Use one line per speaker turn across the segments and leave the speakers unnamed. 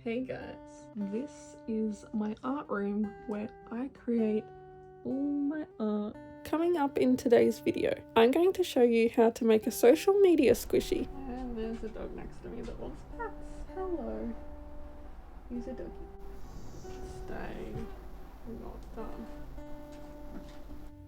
Hey guys, this is my art room where I create all my art. Coming up in today's video, I'm going to show you how to make a social media squishy. And there's a dog next to me that wants pets. Hello. He's a doggy. Stay. I'm not done.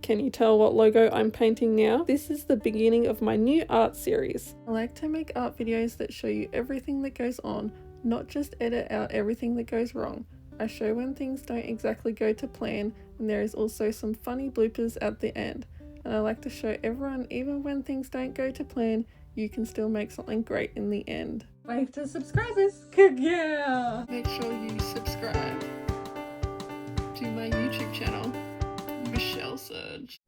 Can you tell what logo I'm painting now? This is the beginning of my new art series. I like to make art videos that show you everything that goes on, not just edit out everything that goes wrong. I show when things don't exactly go to plan, and there is also some funny bloopers at the end. And I like to show everyone, even when things don't go to plan, you can still make something great in the end. Wave to subscribers! Yeah! Make sure you subscribe to my YouTube channel, Michelle Surge.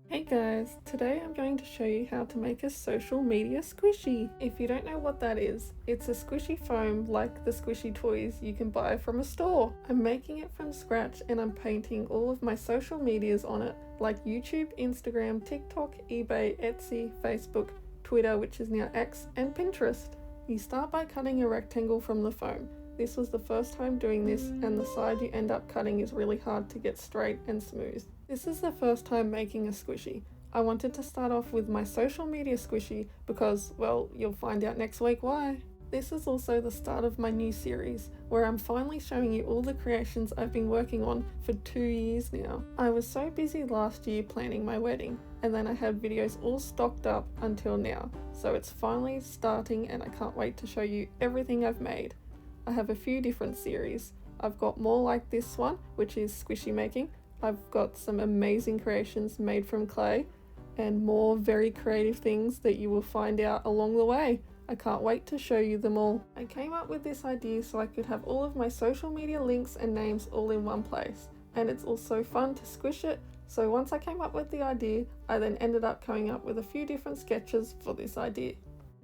Hey guys, today I'm going to show you how to make a social media squishy. If you don't know what that is, it's a squishy foam like the squishy toys you can buy from a store. I'm making it from scratch and I'm painting all of my social medias on it, like YouTube, Instagram, TikTok, eBay, Etsy, Facebook, Twitter, which is now X, and Pinterest. You start by cutting a rectangle from the foam. This was the first time doing this, and the side you end up cutting is really hard to get straight and smooth. This is the first time making a squishy. I wanted to start off with my social media squishy because, well, you'll find out next week why. This is also the start of my new series, where I'm finally showing you all the creations I've been working on for 2 years now. I was so busy last year planning my wedding, and then I had videos all stocked up until now, so it's finally starting and I can't wait to show you everything I've made. I have a few different series. I've got more like this one, which is squishy making. I've got some amazing creations made from clay and more very creative things that you will find out along the way. I can't wait to show you them all. I came up with this idea so I could have all of my social media links and names all in one place. And it's also fun to squish it. So once I came up with the idea, I then ended up coming up with a few different sketches for this idea.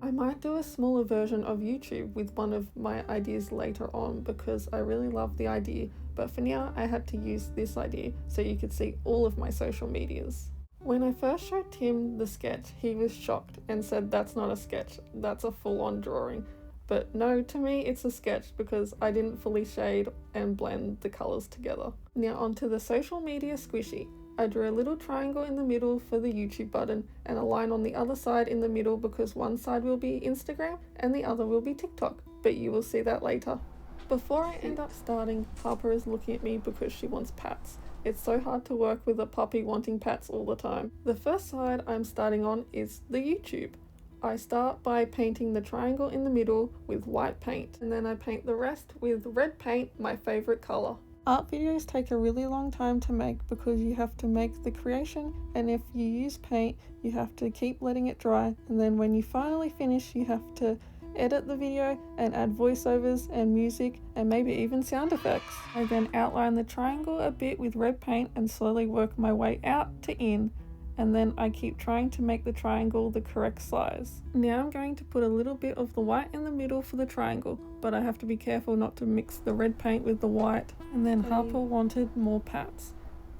I might do a smaller version of YouTube with one of my ideas later on because I really love the idea, but for now I had to use this idea so you could see all of my social medias. When I first showed Tim the sketch, he was shocked and said that's not a sketch, that's a full-on drawing. But no, to me it's a sketch because I didn't fully shade and blend the colours together. Now onto the social media squishy. I drew a little triangle in the middle for the YouTube button and a line on the other side in the middle because one side will be Instagram and the other will be TikTok, but you will see that later. Before I end up starting, Harper is looking at me because she wants pats. It's so hard to work with a puppy wanting pats all the time. The first side I'm starting on is the YouTube. I start by painting the triangle in the middle with white paint, and then I paint the rest with red paint, my favourite colour. Art videos take a really long time to make because you have to make the creation, and if you use paint you have to keep letting it dry, and then when you finally finish you have to edit the video and add voiceovers and music and maybe even sound effects. I then outline the triangle a bit with red paint and slowly work my way out to in, and then I keep trying to make the triangle the correct size. Now I'm going to put a little bit of the white in the middle for the triangle, but I have to be careful not to mix the red paint with the white. And then Harper wanted more pats.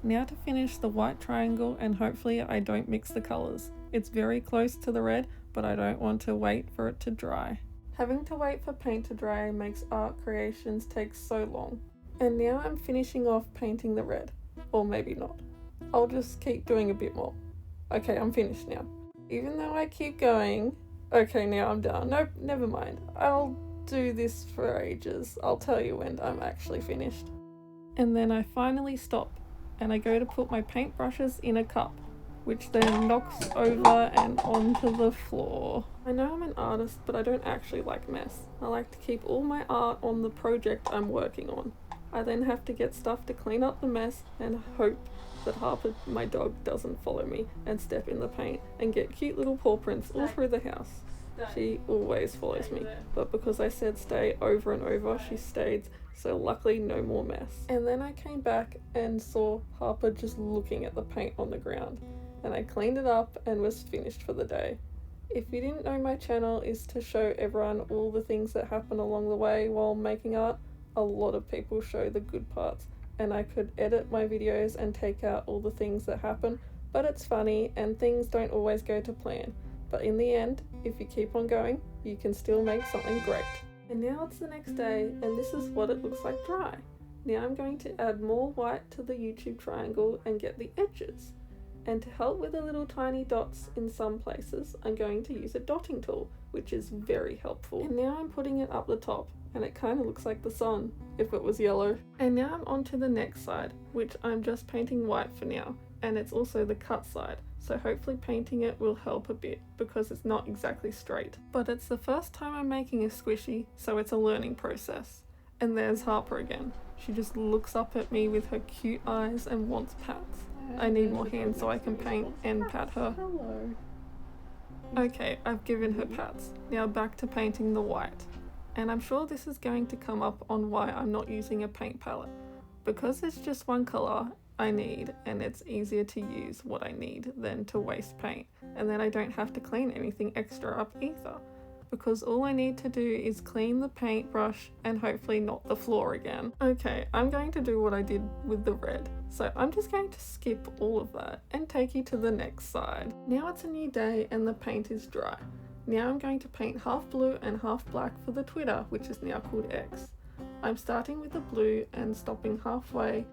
Now to finish the white triangle, and hopefully I don't mix the colours. It's very close to the red, but I don't want to wait for it to dry. Having to wait for paint to dry makes art creations take so long. And now I'm finishing off painting the red. Or maybe not. I'll just keep doing a bit more. Okay, I'm finished now. Even though I keep going, okay, now I'm done. Nope, never mind. I'll do this for ages. I'll tell you when I'm actually finished. And then I finally stop, and I go to put my paintbrushes in a cup, which then knocks over and onto the floor. I know I'm an artist, but I don't actually like mess. I like to keep all my art on the project I'm working on. I then have to get stuff to clean up the mess and hope that Harper, my dog, doesn't follow me and step in the paint and get cute little paw prints all through the house. She always follows me, but because I said stay over and over, she stayed, so luckily no more mess. And then I came back and saw Harper just looking at the paint on the ground, and I cleaned it up and was finished for the day. If you didn't know, my channel is to show everyone all the things that happen along the way while making art. A lot of people show the good parts, and I could edit my videos and take out all the things that happen, but it's funny and things don't always go to plan. But in the end, if you keep on going, you can still make something great. And now it's the next day, and this is what it looks like dry. Now I'm going to add more white to the YouTube triangle and get the edges. And to help with the little tiny dots in some places, I'm going to use a dotting tool, which is very helpful. And now I'm putting it up the top, and it kind of looks like the sun if it was yellow. And now I'm on to the next side, which I'm just painting white for now, and it's also the cut side, so hopefully painting it will help a bit because it's not exactly straight. But it's the first time I'm making a squishy, so it's a learning process. And there's Harper again. She just looks up at me with her cute eyes and wants pats. I need more hands so I can paint and pat her.
Hello.
Okay, I've given her pats. Now back to painting the white. And I'm sure this is going to come up on why I'm not using a paint palette. Because it's just one colour I need, and it's easier to use what I need than to waste paint. And then I don't have to clean anything extra up either. Because all I need to do is clean the paintbrush and hopefully not the floor again. Okay, I'm going to do what I did with the red. So I'm just going to skip all of that and take you to the next side. Now it's a new day and the paint is dry. Now I'm going to paint half blue and half black for the Twitter, which is now called X. I'm starting with the blue and stopping halfway,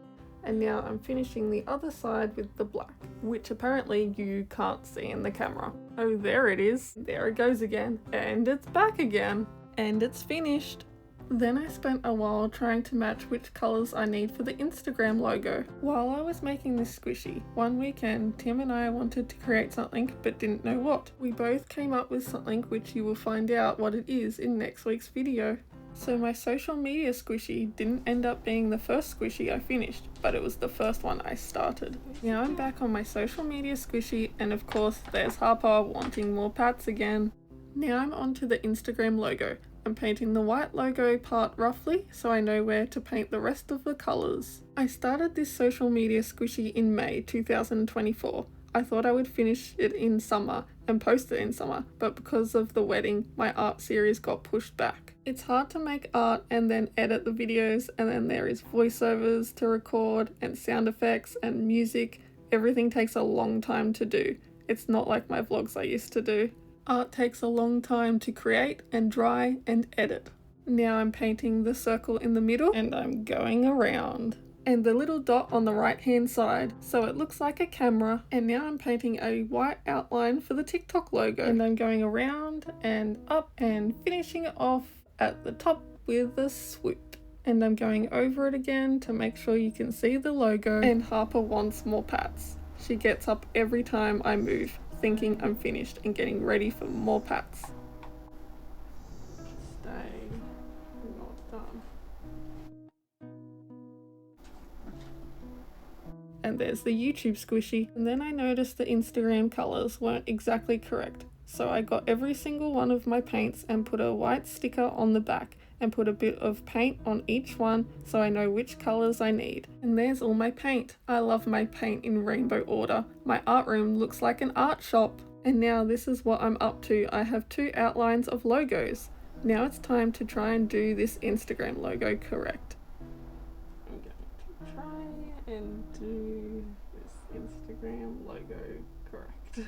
and now I'm finishing the other side with the black, which apparently you can't see in the camera. Oh, there it is. There it goes again. And it's back again. And it's finished. Then I spent a while trying to match which colours I need for the Instagram logo. While I was making this squishy, one weekend Tim and I wanted to create something but didn't know what. We both came up with something which you will find out what it is in next week's video. So my social media squishy didn't end up being the first squishy I finished, but it was the first one I started. Now I'm back on my social media squishy, and of course there's Harper wanting more pats again. Now I'm on to the Instagram logo. I'm painting the white logo part roughly so I know where to paint the rest of the colours. I started this social media squishy in May 2024. I thought I would finish it in summer and post it in summer, but because of the wedding, my art series got pushed back. It's hard to make art and then edit the videos, and then there is voiceovers to record and sound effects and music. Everything takes a long time to do. It's not like my vlogs I used to do. Art takes a long time to create and dry and edit. Now I'm painting the circle in the middle and I'm going around. And the little dot on the right hand side so it looks like a camera. And now I'm painting a white outline for the TikTok logo, and I'm going around and up and finishing it off at the top with a swoop. And I'm going over it again to make sure you can see the logo. And Harper wants more pats. She gets up every time I move, thinking I'm finished and getting ready for more pats. Stay not done. And there's the YouTube squishy. And then I noticed the Instagram colours weren't exactly correct. So I got every single one of my paints and put a white sticker on the back and put a bit of paint on each one so I know which colours I need. And there's all my paint. I love my paint in rainbow order. My art room looks like an art shop. And now this is what I'm up to. I have 2 outlines of logos. Now it's time to try and do this Instagram logo correct. I'm going to try and do this Instagram logo correct.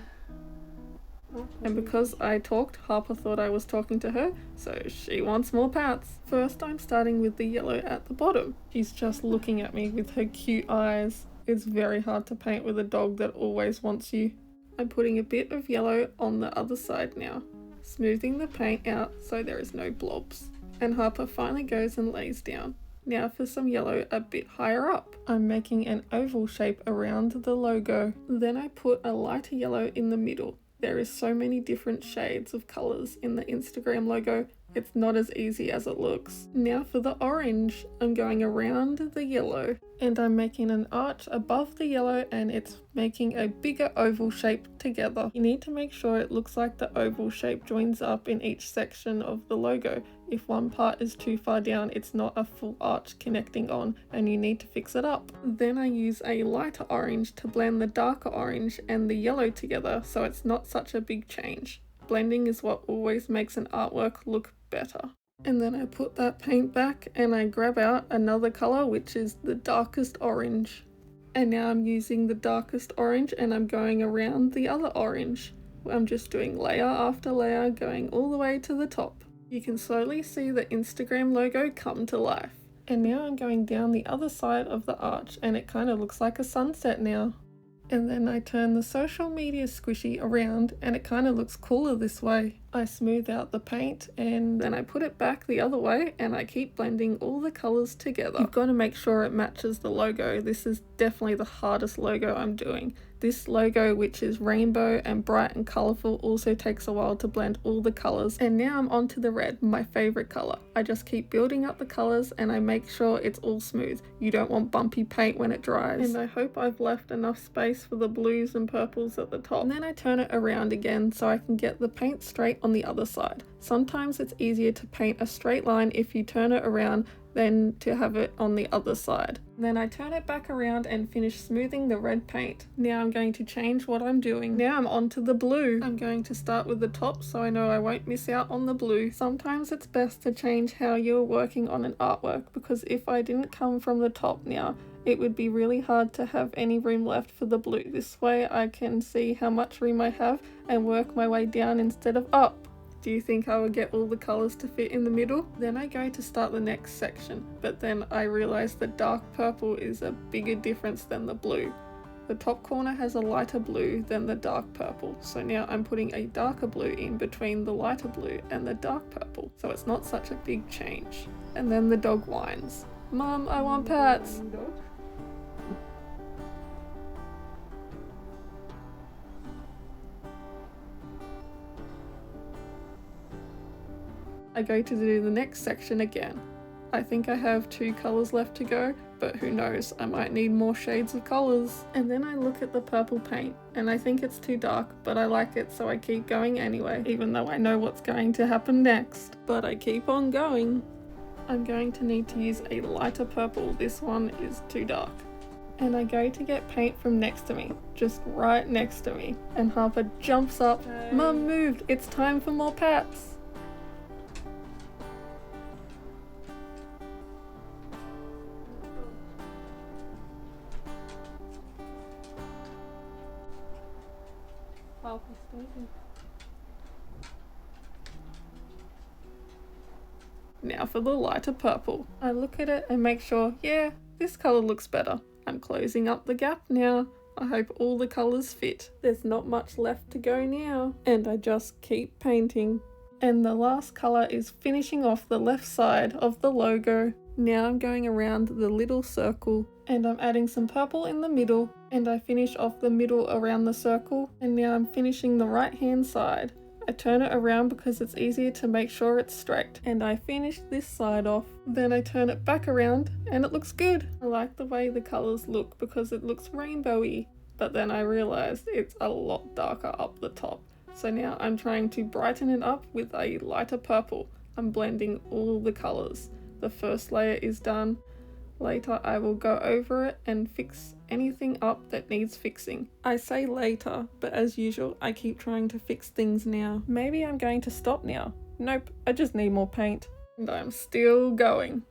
And because I talked, Harper thought I was talking to her, so she wants more pats. First I'm starting with the yellow at the bottom. She's just looking at me with her cute eyes. It's very hard to paint with a dog that always wants you. I'm putting a bit of yellow on the other side now, smoothing the paint out so there is no blobs. And Harper finally goes and lays down. Now for some yellow a bit higher up. I'm making an oval shape around the logo. Then I put a lighter yellow in the middle. There is so many different shades of colours in the Instagram logo, it's not as easy as it looks. Now for the orange, I'm going around the yellow and I'm making an arch above the yellow, and it's making a bigger oval shape together. You need to make sure it looks like the oval shape joins up in each section of the logo. If one part is too far down, it's not a full arch connecting on and you need to fix it up. Then I use a lighter orange to blend the darker orange and the yellow together so it's not such a big change. Blending is what always makes an artwork look better. And then I put that paint back and I grab out another colour, which is the darkest orange. And now I'm using the darkest orange and I'm going around the other orange. I'm just doing layer after layer, going all the way to the top. You can slowly see the Instagram logo come to life. And now I'm going down the other side of the arch and it kind of looks like a sunset now. And then I turn the social media squishy around and it kind of looks cooler this way. I smooth out the paint and then I put it back the other way and I keep blending all the colours together. You've got to make sure it matches the logo. This is definitely the hardest logo I'm doing. This logo, which is rainbow and bright and colourful, also takes a while to blend all the colours. And now I'm on to the red, my favourite colour. I just keep building up the colours and I make sure it's all smooth. You don't want bumpy paint when it dries. And I hope I've left enough space for the blues and purples at the top. And then I turn it around again so I can get the paint straight on the other side. Sometimes it's easier to paint a straight line if you turn it around than to have it on the other side. Then I turn it back around and finish smoothing the red paint. Now I'm going to change what I'm doing. Now I'm on to the blue. I'm going to start with the top so I know I won't miss out on the blue. Sometimes it's best to change how you're working on an artwork, because if I didn't come from the top now, it would be really hard to have any room left for the blue. This way I can see how much room I have and work my way down instead of up. Do you think I would get all the colours to fit in the middle? Then I go to start the next section, but then I realise the dark purple is a bigger difference than the blue. The top corner has a lighter blue than the dark purple, so now I'm putting a darker blue in between the lighter blue and the dark purple, so it's not such a big change. And then the dog whines. Mum, I want pets! I go to do the next section again. I think I have 2 colours left to go, but who knows, I might need more shades of colours. And then I look at the purple paint, and I think it's too dark, but I like it so I keep going anyway, even though I know what's going to happen next. But I keep on going. I'm going to need to use a lighter purple, this one is too dark. And I go to get paint from next to me, just right next to me, and Harper jumps up. Hey. Mum moved, it's time for more pats! Now for the lighter purple. I look at it and make sure, yeah, this colour looks better. I'm closing up the gap now. I hope all the colours fit. There's not much left to go now. And I just keep painting. And the last colour is finishing off the left side of the logo. Now I'm going around the little circle and I'm adding some purple in the middle, and I finish off the middle around the circle, and now I'm finishing the right hand side. I turn it around because it's easier to make sure it's straight, and I finish this side off. Then I turn it back around and it looks good. I like the way the colours look because it looks rainbowy, but then I realised it's a lot darker up the top. So now I'm trying to brighten it up with a lighter purple. I'm blending all the colours. The first layer is done. Later I will go over it and fix anything up that needs fixing. I say later, but as usual I keep trying to fix things now. Maybe I'm going to stop now. Nope, I just need more paint. And I'm still going.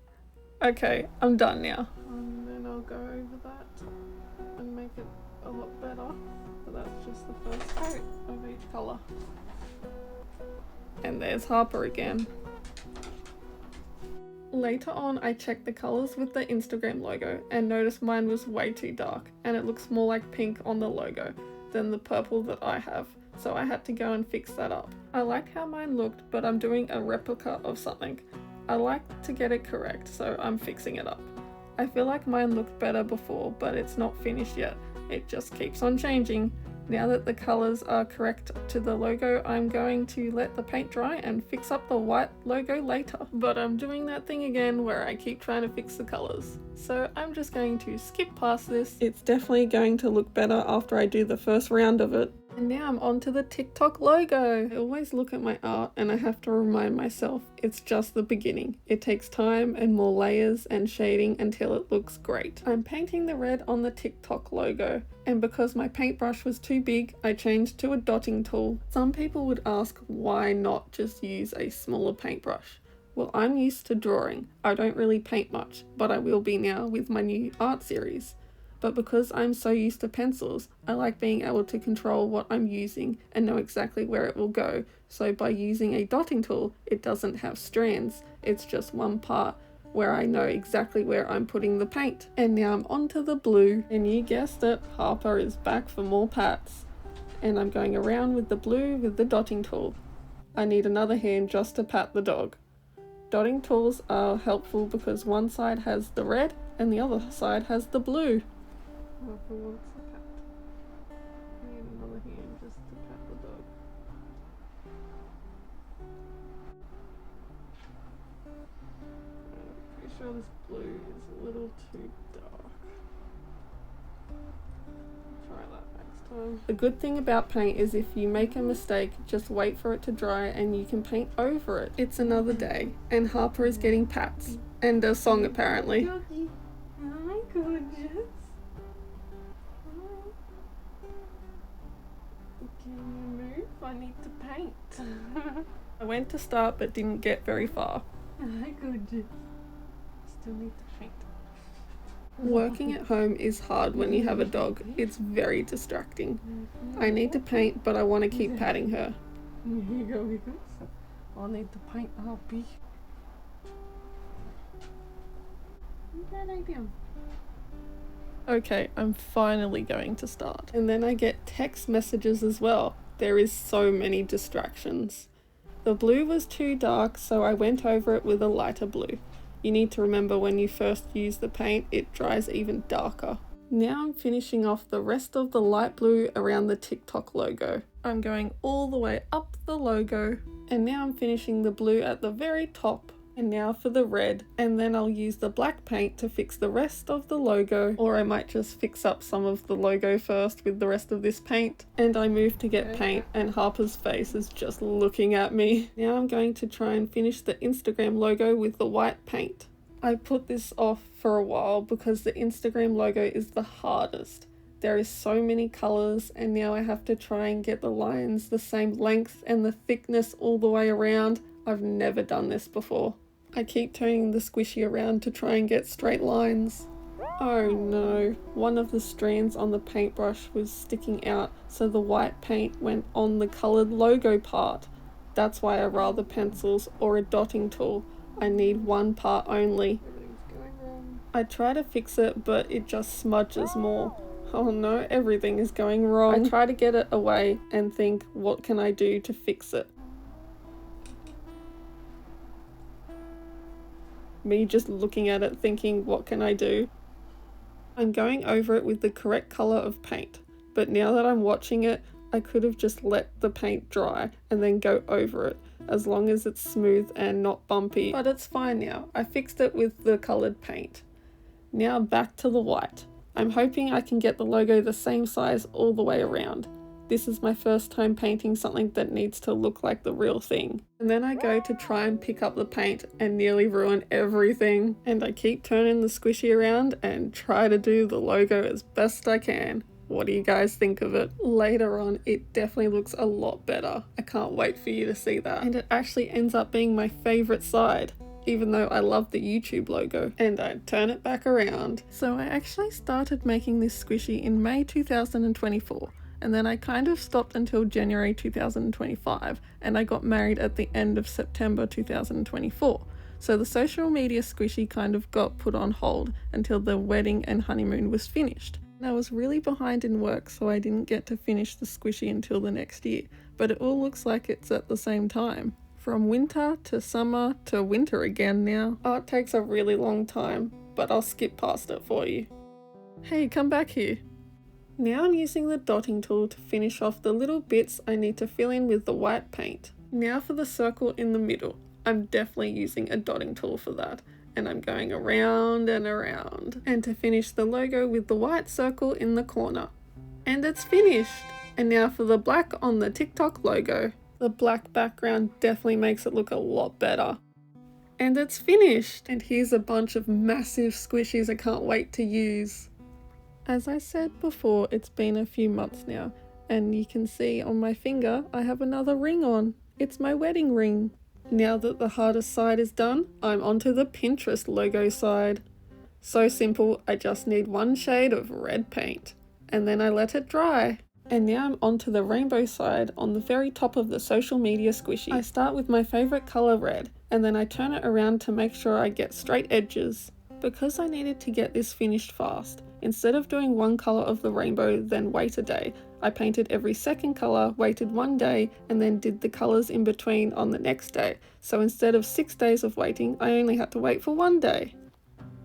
Okay, I'm done now. And then I'll go over that and make it a lot better. But that's just the first coat of each colour. And there's Harper again. Later on, I checked the colours with the Instagram logo and noticed mine was way too dark and it looks more like pink on the logo than the purple that I have, so I had to go and fix that up. I like how mine looked, but I'm doing a replica of something. I like to get it correct, so I'm fixing it up. I feel like mine looked better before, but it's not finished yet. It just keeps on changing. Now that the colours are correct to the logo, I'm going to let the paint dry and fix up the white logo later. But I'm doing that thing again where I keep trying to fix the colours. So I'm just going to skip past this. It's definitely going to look better after I do the first round of it. And now I'm on to the TikTok logo. I always look at my art and I have to remind myself it's just the beginning. It takes time and more layers and shading until it looks great. I'm painting the red on the TikTok logo, and because my paintbrush was too big, I changed to a dotting tool. Some people would ask why not just use a smaller paintbrush. Well, I'm used to drawing. I don't really paint much, but I will be now with my new art series. but because I'm so used to pencils, I like being able to control what I'm using and know exactly where it will go. So by using a dotting tool, it doesn't have strands, it's just one part where I know exactly where I'm putting the paint. And now I'm onto the blue, and you guessed it, Harper is back for more pats. And I'm going around with the blue with the dotting tool. I need another hand just to pat the dog. Dotting tools are helpful because one side has the red and the other side has the blue. Harper wants the pat. I need another hand just to pat the dog. I'm pretty sure this blue is a little too dark. Try that next time. The good thing about paint is if you make a mistake, just wait for it to dry and you can paint over it. It's another day, and Harper is getting pats. And a song apparently.
Doggy. Hi, gorgeous. Can you move? I need to paint.
I went to start but didn't get very far.
Hi, gorgeous. Still need to paint.
Working at home is hard when you have a dog. It's very distracting. I need to paint, but I want to keep patting her.
Here you go, Wiggles. I need to paint, Harpy. Lay down.
Okay, I'm finally going to start. And then I get text messages as well. There is so many distractions. The blue was too dark, so I went over it with a lighter blue. You need to remember when you first use the paint, it dries even darker. Now I'm finishing off the rest of the light blue around the TikTok logo. I'm going all the way up the logo, and now I'm finishing the blue at the very top. And now for the red, and then I'll use the black paint to fix the rest of the logo, or I might just fix up some of the logo first with the rest of this paint. And I move to get paint, and Harper's face is just looking at me. Now I'm going to try and finish the Instagram logo with the white paint. I put this off for a while because the Instagram logo is the hardest. There is so many colors, and now I have to try and get the lines the same length and the thickness all the way around. I've never done this before. I keep turning the squishy around to try and get straight lines. Oh no, one of the strands on the paintbrush was sticking out, so the white paint went on the coloured logo part. That's why I rather pencils or a dotting tool. I need one part only. I try to fix it, but it just smudges more. Oh no, everything is going wrong. I try to get it away and think, what can I do to fix it? Me just looking at it thinking, what can I do? I'm going over it with the correct colour of paint, but now that I'm watching it, I could have just let the paint dry and then go over it, as long as it's smooth and not bumpy. But it's fine now. I fixed it with the coloured paint. Now back to the white. I'm hoping I can get the logo the same size all the way around. This is my first time painting something that needs to look like the real thing. And then I go to try and pick up the paint and nearly ruin everything. And I keep turning the squishy around and try to do the logo as best I can. What do you guys think of it? Later on, it definitely looks a lot better. I can't wait for you to see that. And it actually ends up being my favorite side, even though I love the YouTube logo. And I turn it back around. So I actually started making this squishy in May 2024. And then I kind of stopped until January 2025, and I got married at the end of September 2024. So the social media squishy kind of got put on hold until the wedding and honeymoon was finished. And I was really behind in work, so I didn't get to finish the squishy until the next year, but it all looks like it's at the same time. From winter to summer to winter again now. Oh, it takes a really long time, but I'll skip past it for you. Hey, come back here. Now I'm using the dotting tool to finish off the little bits I need to fill in with the white paint. Now for the circle in the middle. I'm definitely using a dotting tool for that, and I'm going around and around. And to finish the logo with the white circle in the corner. And it's finished! And now for the black on the TikTok logo. The black background definitely makes it look a lot better. And it's finished! And here's a bunch of massive squishies I can't wait to use. As I said before, it's been a few months now, and you can see on my finger I have another ring on. It's my wedding ring. Now that the hardest side is done, I'm onto the Pinterest logo side. So simple, I just need one shade of red paint. And then I let it dry. And now I'm onto the rainbow side on the very top of the social media squishy. I start with my favourite colour red, and then I turn it around to make sure I get straight edges. Because I needed to get this finished fast, instead of doing one colour of the rainbow then wait a day, I painted every second colour, waited one day, and then did the colours in between on the next day. So instead of 6 days of waiting, I only had to wait for 1 day.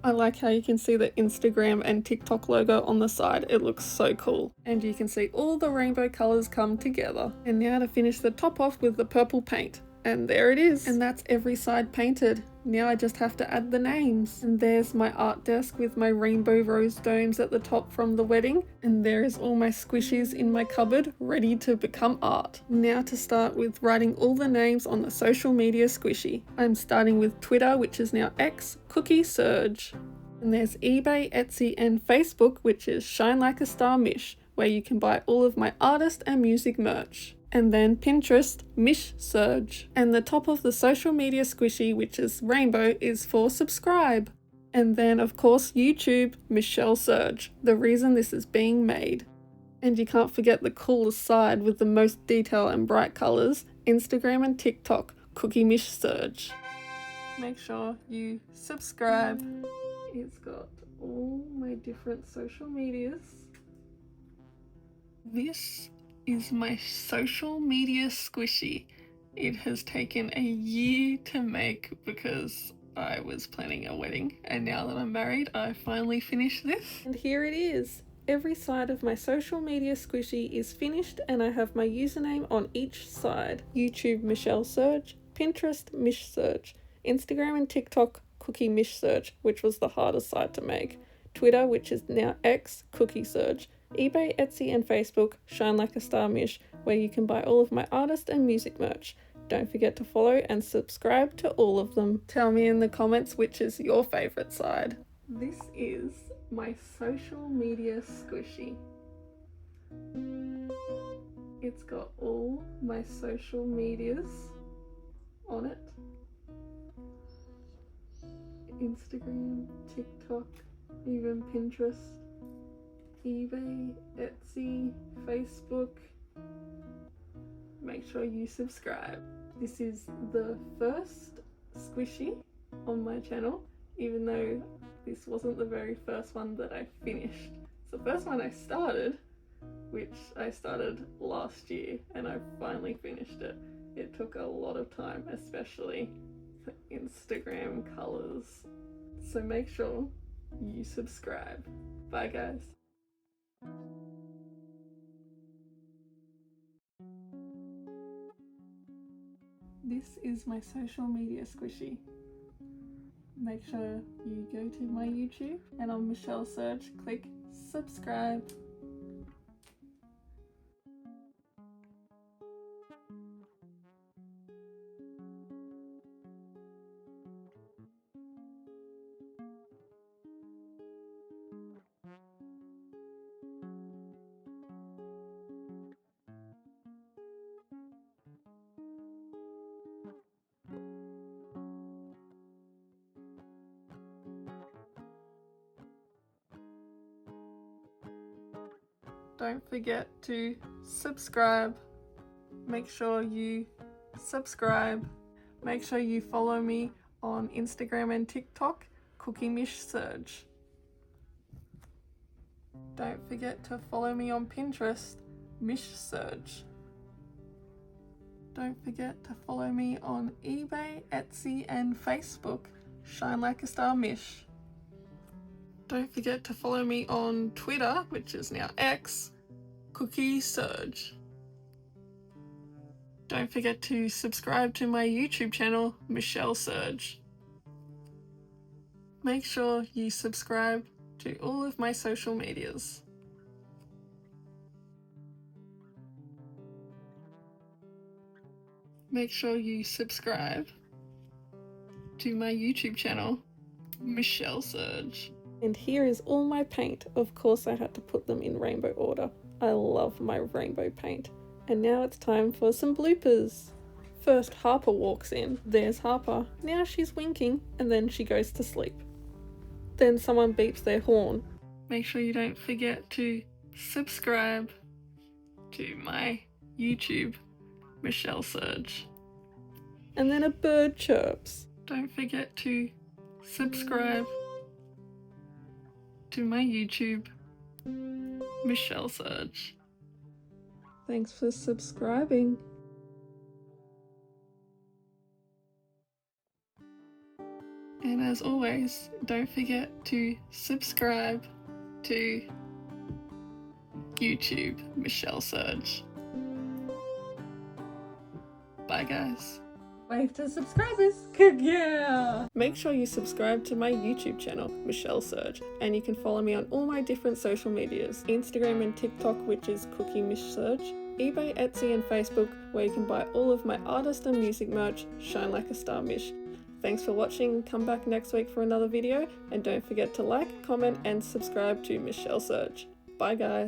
I like how you can see the Instagram and TikTok logo on the side, it looks so cool. And you can see all the rainbow colours come together. And now to finish the top off with the purple paint. And there it is. And that's every side painted. Now I just have to add the names. And there's my art desk with my rainbow rose domes at the top from the wedding. And there is all my squishies in my cupboard ready to become art. Now to start with writing all the names on the social media squishy. I'm starting with Twitter, which is now X, Cookie Surge. And there's eBay, Etsy and Facebook, which is Shine Like a Star Mish, where you can buy all of my artist and music merch. And then Pinterest, Mish Surge. And the top of the social media squishy, which is rainbow, is for subscribe. And then of course YouTube, Michelle Surge, the reason this is being made. And you can't forget the coolest side with the most detail and bright colours, Instagram and TikTok, Cookie Mish Surge. Make sure you subscribe. It's got all my different social medias. This is my social media squishy. It has taken a year to make because I was planning a wedding, and now that I'm married I finally finished this. And here it is. Every side of my social media squishy is finished and I have my username on each side. YouTube Michelle Surge, Pinterest Mish Surge, Instagram and TikTok Cookie Mish Surge, which was the hardest site to make, Twitter, which is now X, Cookie Surge, eBay, Etsy and Facebook, Shine Like a Star Mish, where you can buy all of my artist and music merch. Don't forget to follow and subscribe to all of them. Tell me in the comments which is your favourite side. This is my social media squishy. It's got all my social medias on it. Instagram, TikTok, even Pinterest, eBay, Etsy, Facebook. Make sure you subscribe. This is the first squishy on my channel, even though this wasn't the very first one that I finished. It's the first one I started, which I started last year, and I finally finished it. It took a lot of time, especially for Instagram colours. So make sure you subscribe. Bye guys. This is my social media squishy. Make sure you go to my YouTube and on Michelle Surge, click subscribe. Don't forget to subscribe. Make sure you subscribe. Make sure you follow me on Instagram and TikTok, Cookie Mish Surge. Don't forget to follow me on Pinterest, Mish Surge. Don't forget to follow me on eBay, Etsy and Facebook, Shine Like a Star Mish. Don't forget to follow me on Twitter, which is now X, Cookie Surge. Don't forget to subscribe to my YouTube channel, Michelle Surge. Make sure you subscribe to all of my social medias. Make sure you subscribe to my YouTube channel, Michelle Surge. And here is all my paint. Of course I had to put them in rainbow order. I love my rainbow paint. And now it's time for some bloopers. First Harper walks in. There's Harper. Now she's winking and then she goes to sleep. then someone beeps their horn. Make sure you don't forget to subscribe to my YouTube, Michelle Surge. And then a bird chirps. Don't forget to subscribe to my YouTube, Michelle Surge. Thanks for subscribing. And as always, don't forget to subscribe to YouTube, Michelle Surge. Bye guys.
Wave to subscribers. Yeah.
Make sure you subscribe to my YouTube channel, Michelle Surge, and you can follow me on all my different social medias, Instagram and TikTok, which is Cookie Mish Surge, eBay, Etsy and Facebook, where you can buy all of my artist and music merch, Shine Like a Star Mish. Thanks for watching, come back next week for another video, and don't forget to like, comment and subscribe to Michelle Surge. Bye guys.